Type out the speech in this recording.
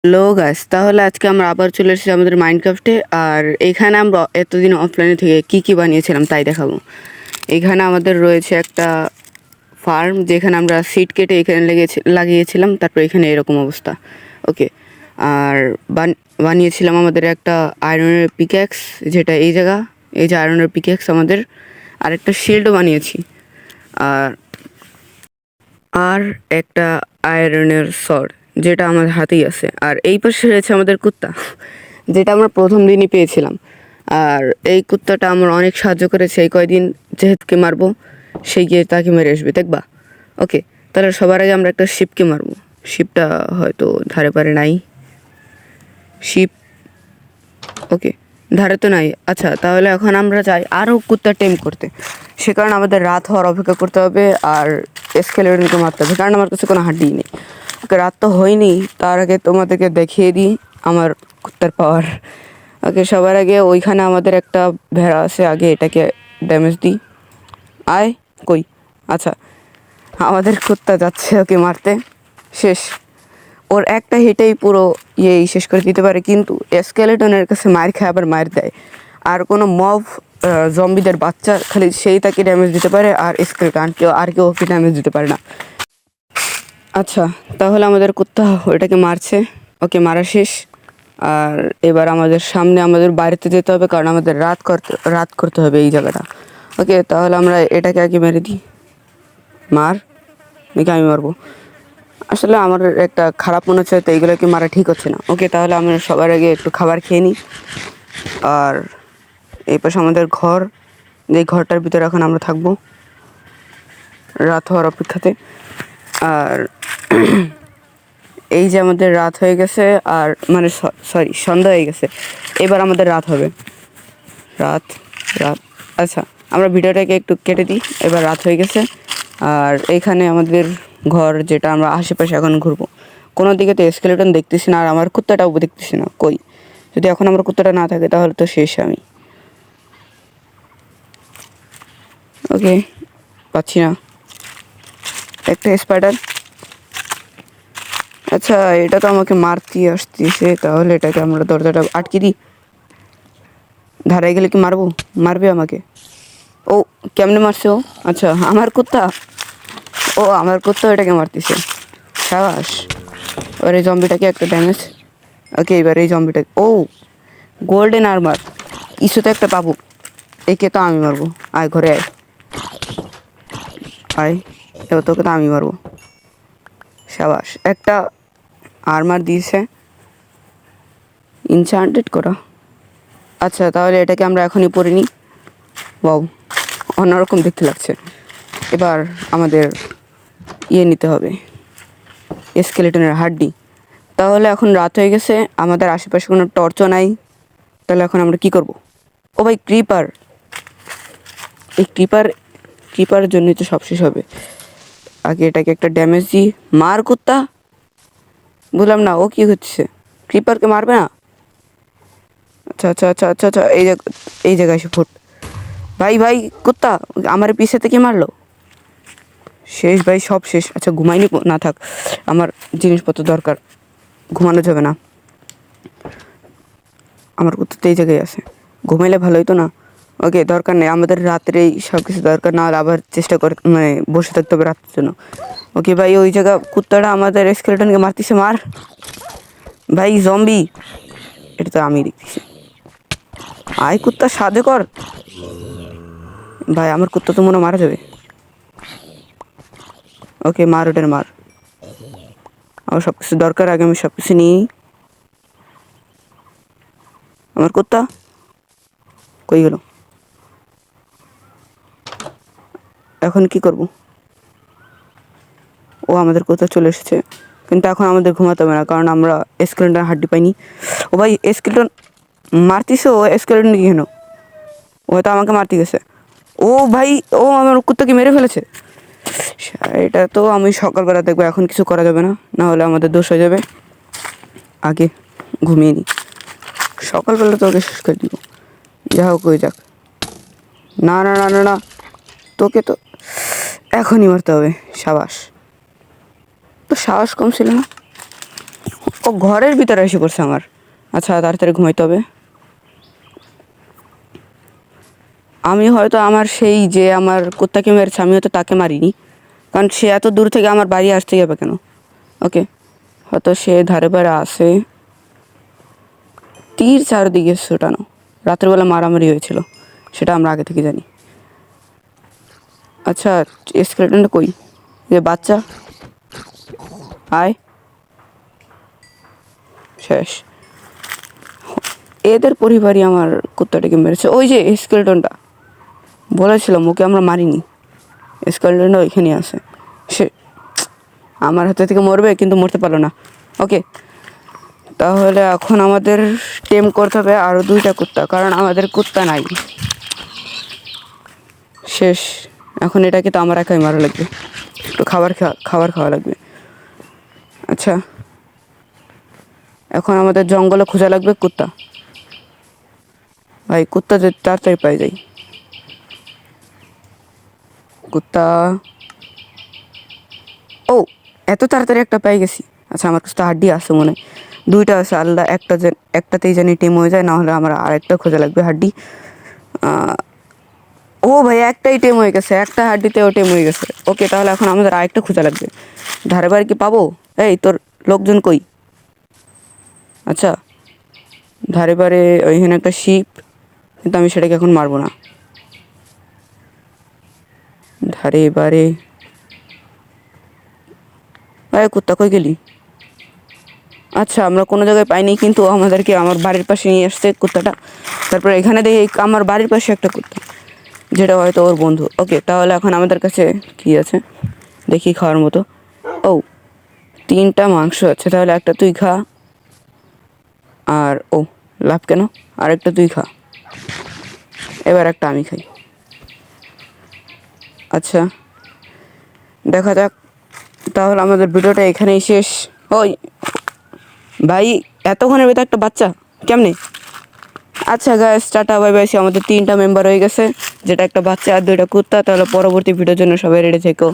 Hello guys, তাহলে আজকে আমরা আবার চলে এসেছি আমাদের মাইনক্রাফটে। আর এখানে আমরা এতদিন অফলাইনে থেকে কি বানিয়েছিলাম তাই দেখাবো। এখানে আমাদের রয়েছে একটা ফার্ম, যেখানে আমরা সিড কেটে এখানে লাগিয়েছিলাম। তারপর এখানে এরকম অবস্থা। ওকে, আর বানিয়েছিলাম আমাদের একটা আয়রনের পিক্যাক্স, যেটা এই যে আয়রনের পিক্যাক্স আমাদের। আর একটা শিল্ডও বানিয়েছি, আর আর একটা আয়রনের সর, যেটা আমার হাতেই আছে। আর এই পাশে রয়েছে আমাদের কুত্তা, যেটা আমরা প্রথম দিনই পেয়েছিলাম। আর এই কুত্তাটা আমার অনেক সাহায্য করেছে এই কয়দিন। যেহেতুকে মারবো, সেই গিয়ে তাকে মেরে আসবে, দেখবা? ওকে, তাহলে সবার আগে আমরা একটা শিপকে মারবো। শিপটা হয়তো ধারে পারে নাই। শিপ, ওকে, ধারে তো নাই। আচ্ছা, তাহলে এখন আমরা যাই আরও কুত্তা টেম করতে। সে কারণে আমাদের রাত হওয়ার অপেক্ষা করতে হবে, আর স্কেলেটনকে মারতে হবে, কারণ আমার কাছে কোনো হাড্ডি নেই। ওকে, রাত তো হয়নি, তার আগে তোমাদেরকে দেখিয়ে দিই আমার কুত্তার পাওয়ার। ওকে, সবার আগে ওইখানে আমাদের একটা ভেড়া আছে, আগে এটাকে ড্যামেজ দিই। আয় কই, আচ্ছা, আমাদের কুত্তা যাচ্ছে ওকে মারতে। শেষ, ওর একটা হিটেই পুরো শেষ করে দিতে পারে, কিন্তু স্কেলেটনের কাছে মার খায়, আবার মার দেয়। আর কোনো মব জম্বিদের বাচ্চা খালি সেই তাকে ড্যামেজ দিতে পারে, আর স্কেলেটন কেউ ওকে ড্যামেজ দিতে পারে না। আচ্ছা, তাহলে আমাদের কুত্তা ওইটাকে মারছে। ওকে, মারা শেষ। আর এবার আমাদের সামনে আমাদের বাড়িতে যেতে হবে, কারণ আমাদের রাত করতে হবে এই জায়গাটা। ওকে, তাহলে আমরা এটাকে আগে মেরে দিই। মার, নাকি আমি মারবো? আসলে আমার একটা খারাপ মনে হচ্ছে, তো এইগুলোকে মারা ঠিক হচ্ছে না। ওকে, তাহলে আমরা সবার আগে একটু খাবার খেয়ে নিই। আর এই পাশে আমাদের ঘর, যে ঘরটার ভিতরে এখন আমরা থাকবো রাত হওয়ার অপেক্ষাতে। আর এই যে আমাদের রাত হয়ে গেছে, আর মানে সরি, সন্ধ্যা হয়ে গেছে। এবার আমাদের রাত হবে। রাত রাত আচ্ছা, আমরা ভিডিওটাকে একটু কেটে দিই। এবার রাত হয়ে গেছে, আর এইখানে আমাদের ঘর, যেটা আমরা আশেপাশে এখন ঘুরবো। কোনো দিকে তো স্কেলেটন দেখতেছি না, আর আমার কুত্তাটাও দেখতেছি না। কই, যদি এখন আমার কুত্তাটা না থাকে তাহলে তো শেষ আমি। ওকে, পাচ্ছি না একটা স্পাইডার। আচ্ছা, এটা তো আমাকে মারতে আসতেছে, তাহলে এটাকে আমরা দরজাটা আটকে দিই। ধারায় গেলে কি মারবে আমাকে? ও, কেমনে মারছে ও? আচ্ছা, আমার কুত্তা এটাকে মারতেছে। সাবাস, এবার এই জম্বিটাকে একটা ড্যামেজ। ওকে, এবার এই জম্বিটা, ও গোল্ডেন আর্মার, ইস্যুতে একটা পাবো। একে তো আমি মারবো। আয় ঘরে আয়, আয়, এবার তোকে তো আমি মারবো। সাবাস, একটা আর্মার দিয়েছে, ইনচান্টেড করা। আচ্ছা, তাহলে এটাকে আমরা এখনই পরে নিই। বাউ, অন্যরকম দেখতে লাগছে। এবার আমাদের নিতে হবে, স্কেলেটনের হাড্ডি। তাহলে এখন রাত হয়ে গেছে, আমাদের আশেপাশে কোনো টর্চও নাই। তাহলে এখন আমরা কি করব? ও ভাই, ক্রিপার! এই ক্রিপারের জন্যই তো সব শেষ হবে। আগে এটাকে একটা ড্যামেজ দিই। মার কুত্তা, বললাম না ও কি হচ্ছে? ক্রিপারকে মারবে না? আচ্ছা আচ্ছা আচ্ছা আচ্ছা আচ্ছা, এই জায়গায় এসে ফুট। ভাই কুত্তা, আমার পিছে থেকে মারলো। শেষ ভাই, সব শেষ। আচ্ছা, ঘুমাইনি না, থাক, আমার জিনিসপত্র দরকার, ঘুমানো যাবে না। আমার কুত্তা তো এই জায়গায় আছে, ঘুমাইলে ভালো হতো না। ওকে, দরকার নেই আমাদের রাত্রেই সব কিছু, দরকার না হলে আবার চেষ্টা করে মানে বসে থাকতে হবে রাতের জন্য। ওকে ভাই, ওই জায়গা কুত্তাটা আমাদের স্কেলেটনকে মারতেছে, মার ভাই। জম্বি, এটা তো আমি দেখতেছি। আয় কুত্তা, সাধে কর ভাই, আমার কুত্তা তো মনে মারা যাবে। ওকে, মার ওটার মার, আমার সব কিছু দরকার, আগে আমি সব কিছু নিই। আমার কুত্তা কই গেল? এখন কি করব? ও, আমাদের কোথাও চলে এসেছে, কিন্তু এখন আমাদের ঘুমাতে হবে না, কারণ আমরা স্কেলেটন হাড্ডি পাইনি। ও ভাই, স্কেলেটন মারতিছে, ও স্কেলেটন কেন? ও হয়তো আমাকে মারতে গেছে। ও ভাই, ও আমার কুত্তাকে মেরে ফেলেছে। এটা তো আমি সকালবেলা দেখবো, এখন কিছু করা যাবে না, না হলে আমাদের দোষ হয়ে যাবে। আগে ঘুমিয়ে নিই, সকালবেলা তোকে শেষ করে দিব। যা হোক, হয়ে যাক। না না না না না, তোকে তো এখনই মারতে হবে। সাবাস, তো সাহস কম ছিল না। ও ঘরের ভিতরে এসে পড়ছে আমার। আচ্ছা তাড়াতাড়ি ঘুমাইতে হবে। আমি হয়তো আমার সেই যে আমার কুত্তাকে মেরেছে আমি হয়তো তাকে মারিনি, কারণ সে এত দূর থেকে আমার বাড়ি আসতে যাবে কেন? ওকে, হয়তো সে ধারে পারে আসে। তীর চারদিকে ছোটানো, রাত্রেবেলা মারামারি হয়েছিল, সেটা আমরা আগে থেকে জানি। আচ্ছা স্কেলেটনটা কই? যে বাচ্চা, আয়। শেষ। এদের পরিবারই আমার কুত্তাটাকে মেরেছে। ওই যে স্কেলেটনটা, বলেছিলাম ওকে আমরা মারিনি, স্কেলেটনটা ওইখানেই আছে। সে আমার হাতে থেকে মরবে, কিন্তু মরতে পারলো না। ওকে, তাহলে এখন আমাদের টেম করতে হবে আরও 2টা কুত্তা, কারণ আমাদের কুত্তা নাই। শেষ। এখন এটাকে তো আমার একাই মারা লাগবে, একটু খাবার খাওয়া লাগবে। আচ্ছা, এখন আমাদের জঙ্গলে খোঁজা লাগবে কুত্তা। ভাই কুত্তা যে তাড়াতাড়ি পাই যাই। কুত্তা, ও এত তাড়াতাড়ি একটা পেয়ে গেছি। আচ্ছা আমার কাছে তো হাড্ডি আছে মনে হয়, 2টা আছে আলাদা, একটাতেই জানি টিম হয়ে যায়, নাহলে আমার আরেকটা খোঁজা লাগবে হাড্ডি। ও ভাই একটাই টিম হয়ে গেছে, একটা হাড্ডিতেও টিম হয়ে গেছে। ওকে, তাহলে এখন আমাদের আরেকটা খোঁজা লাগবে। ধারে বাড়ি কি পাবো? এই তোর লোকজন কই? আচ্ছা, ধারে বারে ওইখানে একটা শিপ, কিন্তু আমি সেটাকে এখন মারবো না। ধারে বারে, আরে কুত্তা কই গেলি? আচ্ছা আমরা কোনো জায়গায় পাইনি, কিন্তু আমাদেরকে আমার বাড়ির পাশে নিয়ে আসছে কুত্তাটা। তারপরে এখানে দেখি আমার বাড়ির পাশে একটা কুত্তা, যেটা হয়তো ওর বন্ধু। ওকে, তাহলে এখন আমাদের কাছে কি আছে দেখি খাওয়ার মতো। ও 3টা মাংস আছে, তাহলে একটা তুই খা। আর ও লাভ কেন, আরেকটা তুই খা। এবার একটা আমি খাই। আচ্ছা দেখা যাক, তাহলে আমাদের ভিডিওটা এখানেই শেষ। ওই ভাই, এতক্ষণের ভেতর একটা বাচ্চা কেমনে? আচ্ছা গাইস, টাটা বাই বাই। আমাদের 3টা মেম্বার হয়ে গেছে, যেটা একটা বাচ্চা আর 2টা কুত্তা। তাহলে পরবর্তী ভিডিওর জন্য সবাই রেডি থেকো।